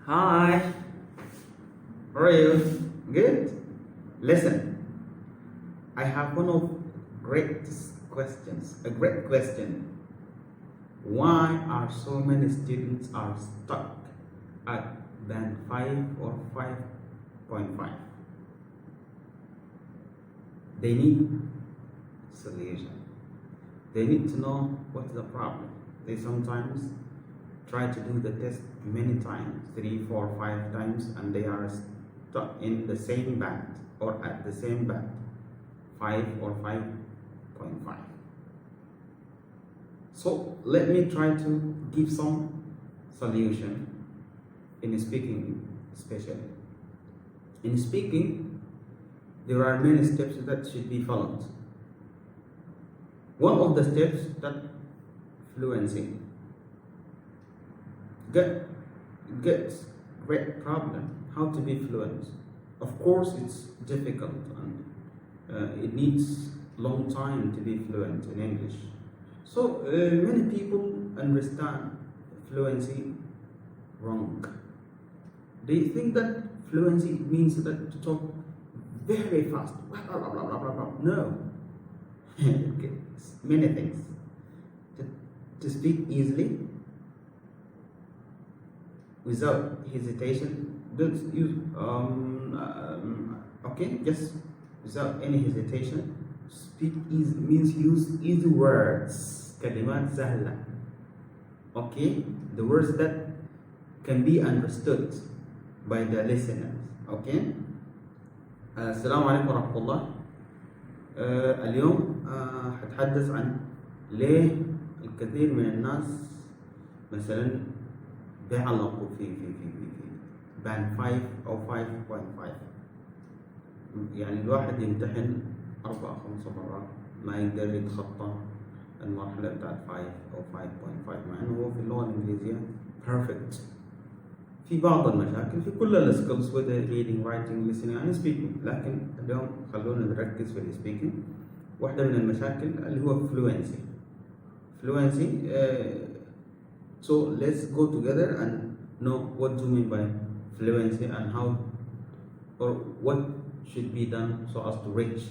Hi, how are you? Good? Listen, I have one of greatest questions, a great question. Why are so many students are stuck at band 5 or 5.5? They need solution. They need to know what's the problem. They sometimes try to do the test many times, 3, 4, 5 times, and they are stuck in the same band or at the same band, 5 or 5.5. So let me try to give some solution in speaking especially. In speaking, there are many steps that should be followed. One of the steps that fluency. Get great problem how to be fluent. Of course it's difficult and it needs long time to be fluent in English. So many people understand fluency wrong. They think that fluency means that to talk very fast, blah, blah, blah, blah, blah, blah. No. Many things. To speak easily, without hesitation. Don't use okay, just without any hesitation. Speak easy means use easy words. Kalimat sahla. Okay, the words that can be understood by the listeners. Okay. السلام عليكم ورحمة الله. اليوم هتحدث عن ليه الكثير من الناس مثلا بيعلقوا في band 5 أو 5.5. يعني الواحد يمتحن 4-5 مرات ما يقدر يتخطى المرحلة بتاعت 5 أو 5.5 مع إنه هو في اللغة الإنجليزية perfect. في بعض المشاكل في كل السكيلز whether reading, writing, listening and speaking. لكن اليوم خلونا نركز في السبيكينج. واحدة من المشاكل اللي هو fluency. So let's go together and know what do you mean by fluency and how or what should be done so as to reach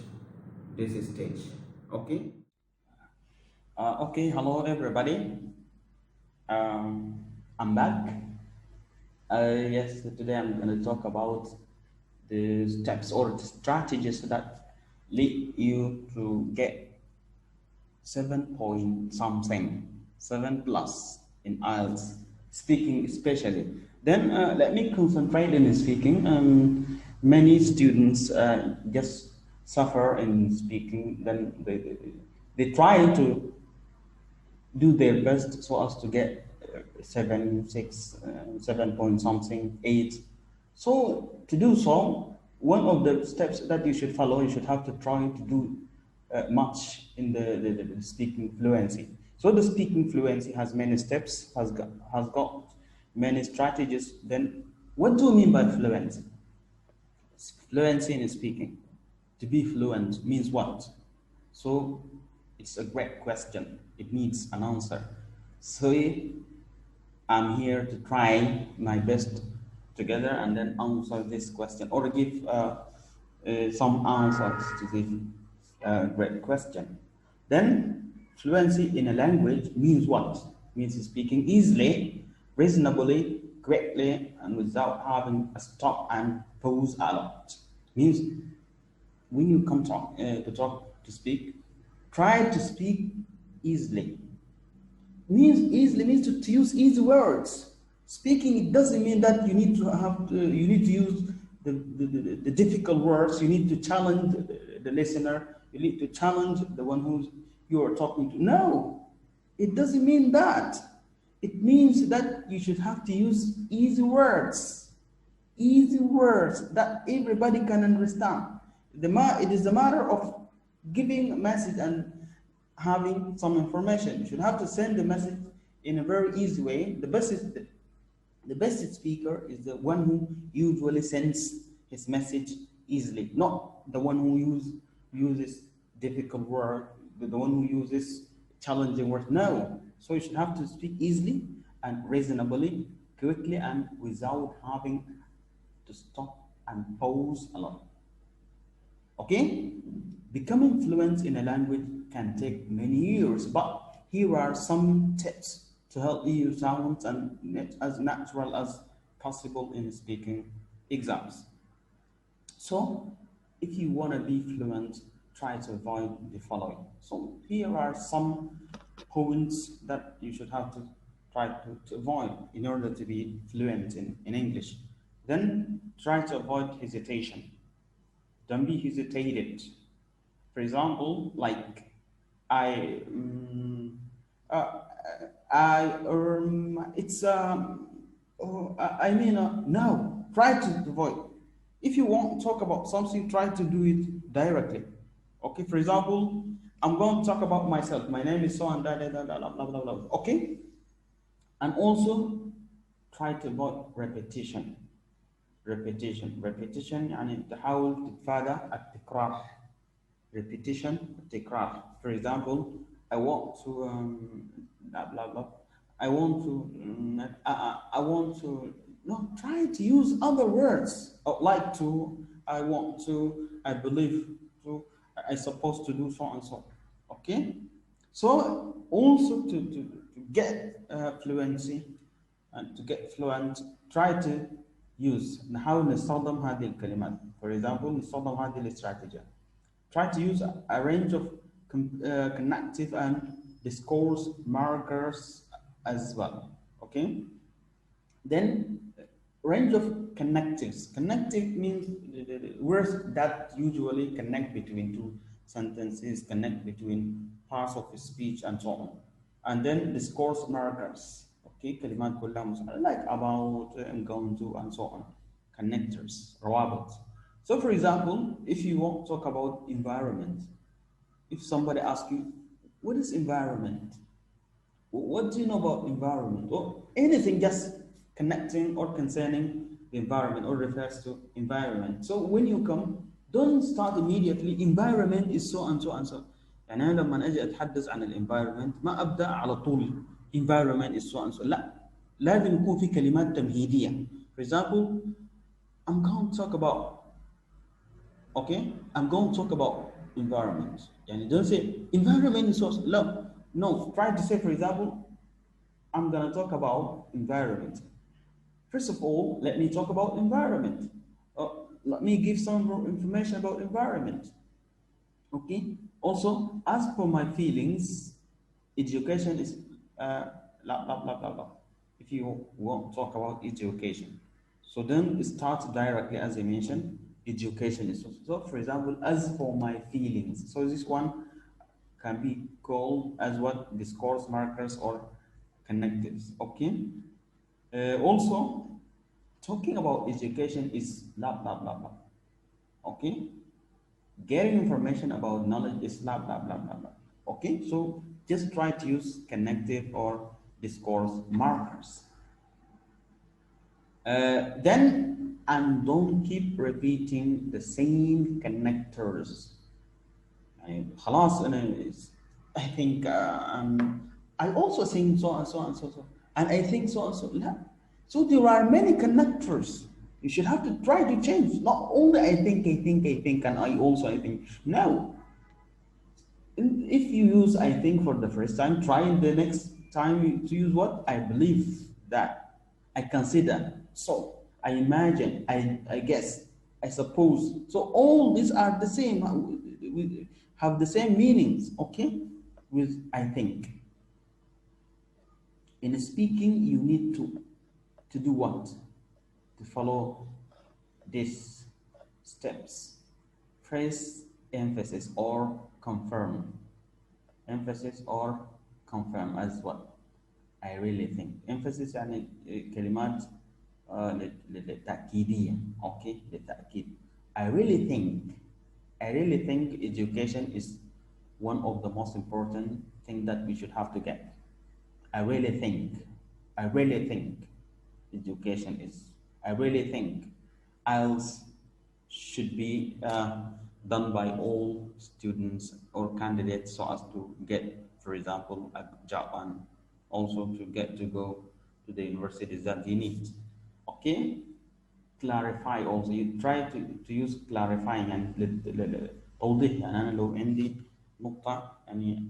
this stage. Okay. Hello everybody. I'm back. Yes, today I'm going to talk about the steps or the strategies that lead you to get 7 plus in IELTS, speaking especially. Then let me concentrate in speaking. Many students just suffer in speaking. Then they try to do their best so as to get 7, 6, 7 point something, 8. So to do so, one of the steps that you should follow, you should have to try to do much in the speaking fluency. So the speaking fluency has many steps, has got many strategies. Then what do you mean by fluency? Fluency in speaking. To be fluent means what? So it's a great question. It needs an answer. So I'm here to try my best together and then answer this question or give some answers to this great question. Then fluency in a language means what? Means speaking easily, reasonably, correctly, and without having a stop and pause a lot. Means when you come to speak, try to speak easily. Means to use easy words. Speaking, it doesn't mean that you need to use the difficult words. You need to challenge the listener. You need to challenge the one who you are talking to. No, it doesn't mean that. It means that you should have to use easy words that everybody can understand. It is a matter of giving a message and having some information. You should have to send the message in a very easy way. The best speaker is the one who usually sends his message easily, not the one who uses difficult words, the one who uses challenging words. No. So you should have to speak easily and reasonably quickly and without having to stop and pause a lot. Okay? Becoming fluent in a language can take many years, but here are some tips to help you sound and as natural as possible in speaking exams. So, if you want to be fluent, try to avoid the following. So, here are some points that you should have to try to avoid in order to be fluent in English. Then, try to avoid hesitation. Don't be hesitated. For example, like I, uh, it's oh, I mean, no. Try to avoid. If you want to talk about something, try to do it directly. Okay. For example, I'm going to talk about myself. My name is so and da da da da blah blah blah. Okay. And also try to avoid repetition. repetition يعني تحاول تتفادى التكرار. repetition تكرار. For example, I want to blah blah blah. I want to I want to no, try to use other words like to, I want to, I believe to, I supposed to do so and so. Okay, so also to get fluency and to get fluent, try to use نحاول نستخدم هذه الكلمات. For example, نستخدم هذه الاستراتيجية. Try to use a range of connective and discourse markers as well. Okay. Then range of connectives. Connective means the words that usually connect between two sentences, connect between parts of a speech and so on. And then discourse markers. Okay, كلمات كلها مساعدة like about and going to and so on. Connectors, روابط. So for example, if you want to talk about environment, if somebody asks you, what is environment? What do you know about environment? Or anything just connecting or concerning the environment or refers to environment. So when you come, don't start immediately, environment is so and so and so. يعني أنا لما أجي أتحدث عن الانvironment ما أبدأ على طول environment is so and so. لا، لازم يكون في كلمات تمهيدية. For example, I'm going to talk about, okay, I'm going to talk about environment. يعني don't say environment is so. No, try to say, for example, I'm going to talk about environment. First of all, let me talk about environment. Let me give some information about environment. Okay. Also, as for my feelings, education is blah blah blah blah blah. If you want to talk about education, so then start directly, as I mentioned. Education is so. For example, as for my feelings, so this one can be called as what, discourse markers or connectives. Okay. Also, talking about education is blah blah blah blah. Okay. Getting information about knowledge is blah blah blah blah blah. Okay. So just try to use connective or discourse markers. Then, and don't keep repeating the same connectors. خلاص أنا I think I also think so and so and so, and I think so and so. لا. So there are many connectors. You should have to try to change. Not only I think, and I also I think. No. If you use I think for the first time, try the next time to use what? I believe that. I consider. So I imagine. I guess. I suppose. So all these are the same. We have the same meanings. Okay? With I think. In speaking, you need to do what? To follow these steps. Phrase, emphasis, or confirm. Emphasis or confirm as what? I really think. Emphasis يعني كلمات للتأكيدية. Okay, للتأكيد. I really think education is one of the most important things that we should have to get. I really think education is. I really think IELTS should be done by all students or candidates so as to get, for example, a job and also to get to go to the universities that you need. Okay, clarify also. You try to use clarifying and توضيح. يعني أنا لو عندي نقطة يعني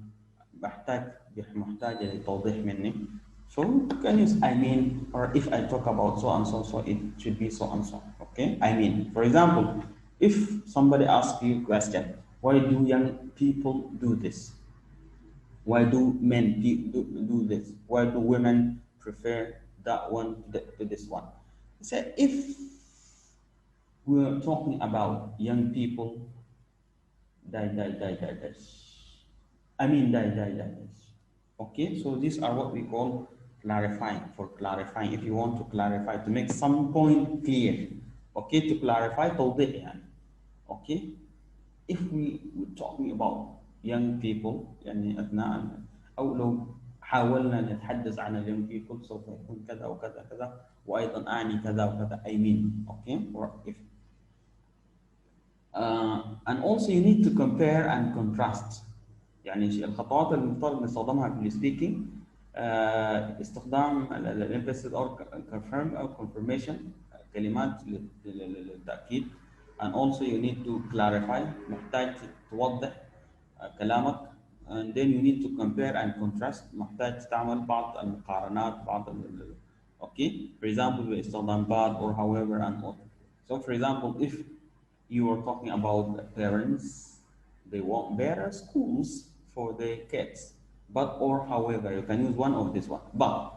محتاجة لتوضيح مني. So you can use I mean, or if I talk about so and so, so it should be so and so. Okay, I mean. For example, if somebody asks you a question, why do young people do this? Why do men do this? Why do women prefer that one to this one? So if we're talking about young people, die. I mean, die. Okay, so these are what we call clarifying. For clarifying, if you want to clarify, to make some point clear. Okay, to clarify, توضيح يعني. Okay, if we were talking about young people يعني أثناء أو لو حاولنا نتحدث عن young people سوف يكون كذا وكذا كذا وأيضا أعني كذا وكذا I mean. Okay, or if and also you need to compare and contrast. يعني الخطوات اللي المفترض نستخدمها في السبيكينج استخدام الامباسيس او confirm او confirmation كلمات للتأكيد. and also you need to clarify محتاج توضح كلامك. and then you need to compare and contrast محتاج تعمل بعض المقارنات بعض okay, for example باستخدام but or however and or. So for example, if you are talking about parents, they want better schools for their kids. But or however, you can use one of this one. But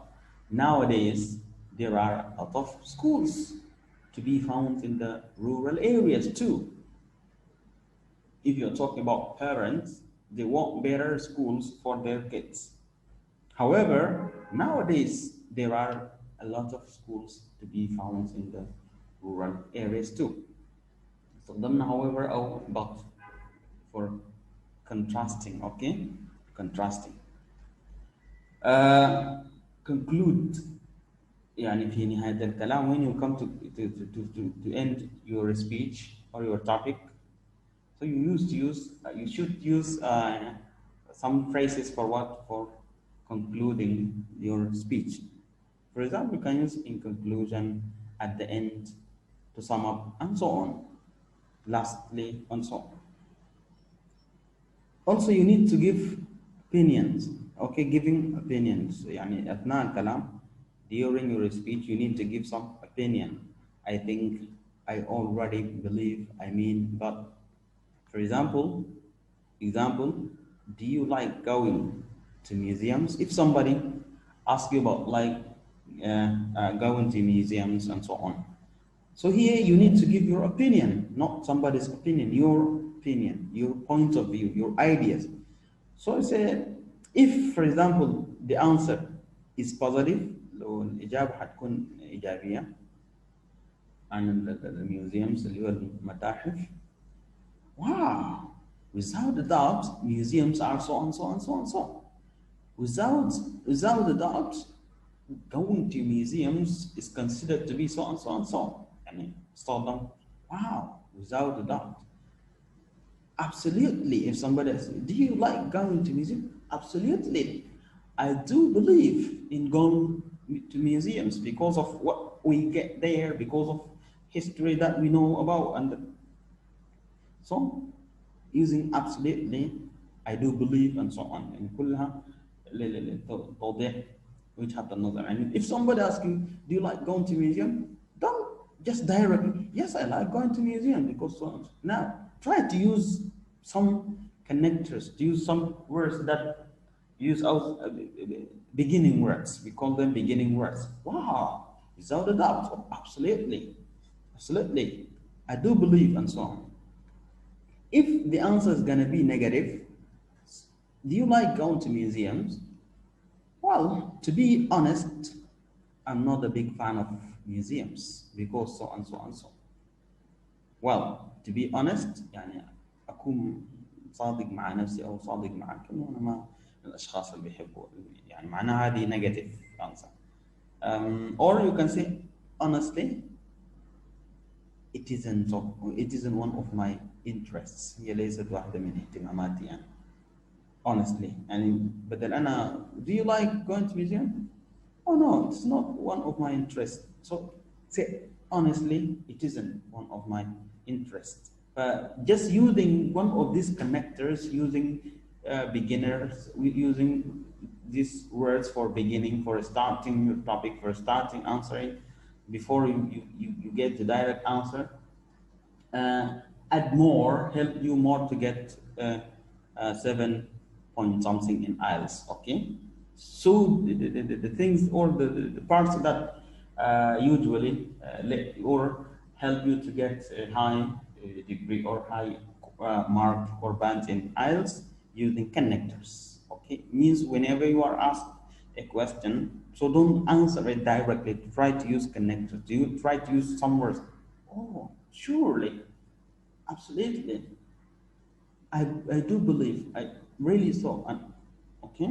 nowadays there are a lot of schools to be found in the rural areas too. If you're talking about parents, they want better schools for their kids. However, nowadays there are a lot of schools to be found in the rural areas too. استخدمنا however أو but for contrasting. Okay, contrasting. Conclude يعني في نهاية الكلام when you come to end your speech or your topic, so you should use some phrases for what, for concluding your speech. For example, you can use in conclusion, at the end, to sum up, and so on. Lastly, and so on. Also, you need to give opinions. Okay, giving opinions. يعني أثناء الكلام, during your speech, you need to give some opinion. I think, I already believe, I mean, but. For example, do you like going to museums? If somebody asks you about going to museums and so on. So here you need to give your opinion, not somebody's opinion, your opinion, your point of view, your ideas. So I say, if for example the answer is positive, لو الإجابة حتكون إيجابية عن الميوزيومز اللي هو المتاحف. Wow, without a doubt, museums are so and so and so and so. Without a doubt, going to museums is considered to be so and so and so. يعني استخدم wow, without a doubt. Absolutely, if somebody asks, do you like going to museums? Absolutely. I do believe in going to museums because of what we get there, because of history that we know about, and so using absolutely, I do believe, and so on. And كلها توضيح وجهة النظر. And if somebody asks you, do you like going to museum? Don't just directly, yes, I like going to museum because so on. Now, try to use some connectors, to use some words that use our beginning words. We call them beginning words. Wow, without a doubt, oh, absolutely, I do believe, and so on. If the answer is going to be negative, do you like going to museums? Well, to be honest, I'm not a big fan of museums because so and so and so. Well, to be honest, يعني أكون صادق مع نفسي أو صادق معك إنه أنا ما من الأشخاص اللي بيحبوا يعني معناها هذه negative answer. Or you can say honestly, it isn't one of my interests. هي ليست واحدة من اهتماماتي يعني. Honestly, يعني بدل أنا do you like going to museum? oh no, it's not one of my interests. So say honestly, it isn't one of my interests. Just using one of these connectors, using beginners, using these words for beginning, for starting your topic, for starting answering, before you get the direct answer. Add more, help you more to get 7 point something in IELTS. Okay, so the things or the parts that usually or help you to get a high degree or high mark or band in IELTS using connectors. Okay, means whenever you are asked a question, so don't answer it directly. Try to use connectors. Do you try to use some words? Oh, surely, absolutely. I do believe. I really so. Okay.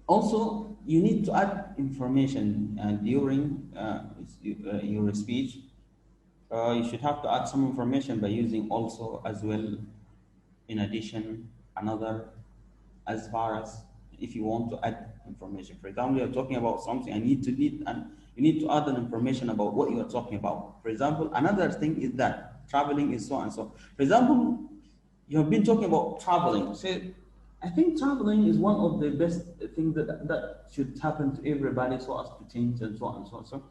Also, you need to add information during your speech. You should have to add some information by using also as well, in addition, another, as far as if you want to add information. For example, you're talking about something, and you need to add an information about what you are talking about. For example, another thing is that traveling is so and so. For example, you have been talking about traveling. Say, I think traveling is one of the best things that should happen to everybody, so as to change and so on and so on.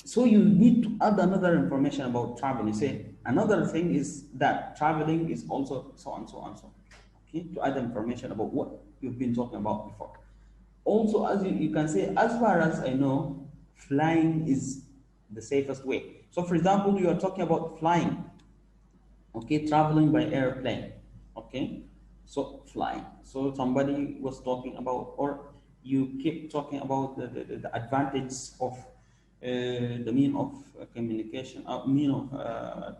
So you need to add another information about traveling. Say another thing is that traveling is also so and so and so. Okay, to add information about what you've been talking about before. Also, as you can say, as far as I know, flying is the safest way. So, for example, you are talking about flying. Okay, traveling by airplane. Okay, so flying. So somebody was talking about, or you keep talking about the advantage of the mean of communication, mean of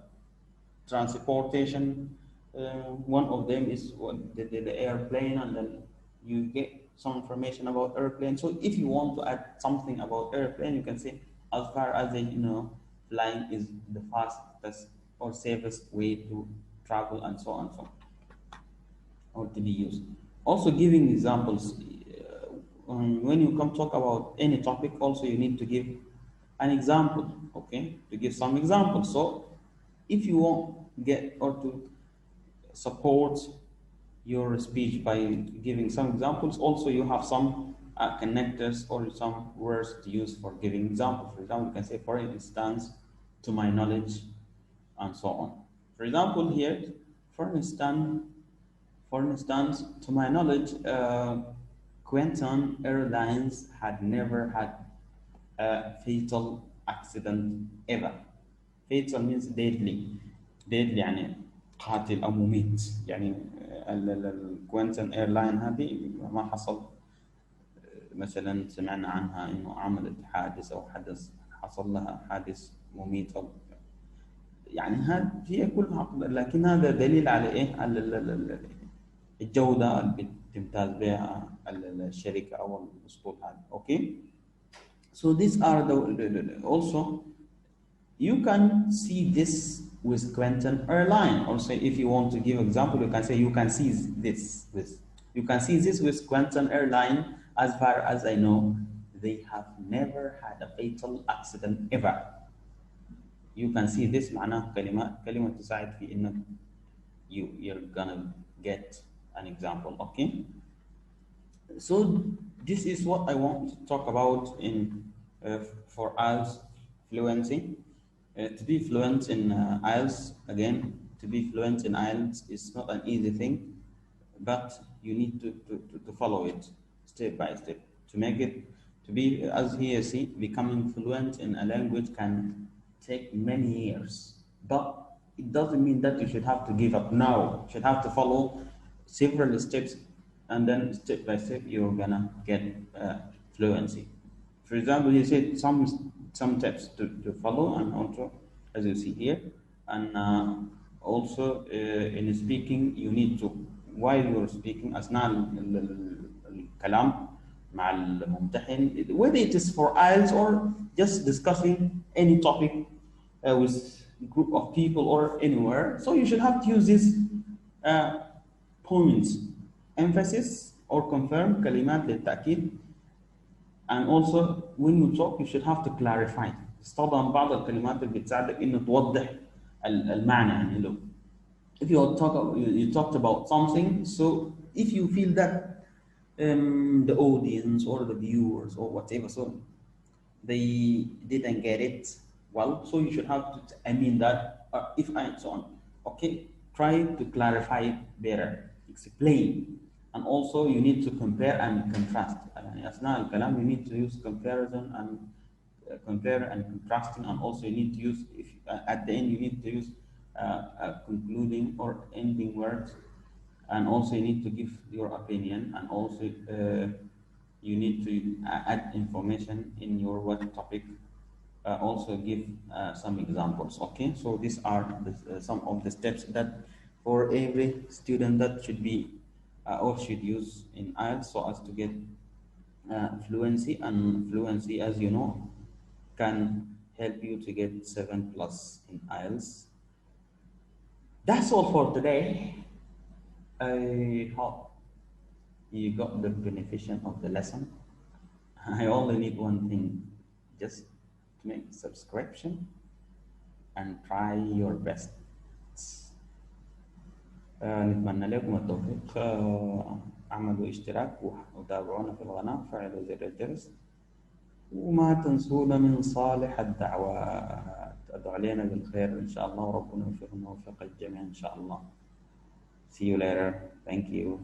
transportation. One of them is the airplane, and then you get some information about airplane. So if you want to add something about airplane, you can say, as far as I know, flying is the fastest or safest way to travel, and so on, so or to be used. Also, giving examples. When you come talk about any topic, also you need to give an example. Okay, to give some examples. So if you want get or to support your speech by giving some examples, also you have some connectors or some words to use for giving examples. For example, you can say, for instance, to my knowledge, and so on. For example, here, for instance, to my knowledge, Quentin Airlines had never had a fatal accident ever. Fatal means deadly. deadly يعني قاتل أو مميت. يعني الكوينتن ايرلاين هذه ما حصل مثلا سمعنا عنها انه عملت حادث او حصل لها حادث مميت، او يعني هي كلها، لكن هذا دليل على ايه؟ على الجوده اللي بتمتاز بها الشركه او الاسطول هذا. اوكي، so these are the also you can see this with Quentin Airline. Or say, if you want to give example, you can say you can see this with Quentin Airline. As far as I know, they have never had a fatal accident ever. You can see this معناه كلمة تساعد في إنك you're gonna get an example. Okay, so this is what I want to talk about in for IELTS fluency. To be fluent in IELTS, again, to be fluent in IELTS is not an easy thing, but you need to follow it step by step to make it, to be, as here see, becoming fluent in a language can take many years, but it doesn't mean that you should have to give up now. You should have to follow several steps, and then step by step you're gonna get fluency. For example, you said some steps to follow, and also, as you see here, and also in speaking, you need to, while you're speaking, أثناء الكلام مع الممتحن, whether it is for IELTS or just discussing any topic with a group of people or anywhere, so you should have to use these points: emphasis or confirm, كلمات للتأكيد, and also when you talk you should have to clarify. تستخدم بعض الكلمات اللي بتساعدك إنه توضح المعنى يعني لو if you talked about something, so if you feel that the audience or the viewers or whatever, so they didn't get it well, so you should have to, I mean that, if and so on, okay, try to clarify it better, explain, and also you need to compare and contrast. يعني أثناء الكلام you need to use comparison and compare and contrasting, and also you need to use, if at the end you need to use concluding or ending words, and also you need to give your opinion, and also you need to add information in your what topic, also give some examples. Okay, so these are some of the steps that for every student that should be or should use in IELTS so as to get fluency. And fluency, as you know, can help you to get 7+ in IELTS. That's all for today. I hope you got the beneficial of the lesson. I only need one thing, just to make subscription and try your best. نتمنى لكم التوفيق. اعملوا اشتراك وتابعونا في القناة، وفعلوا زر الجرس، وما تنسونا من صالح الدعوات. ادعوا علينا بالخير ان شاء الله، وربنا يوفقنا ويوفق الجميع ان شاء الله. See you later. Thank you.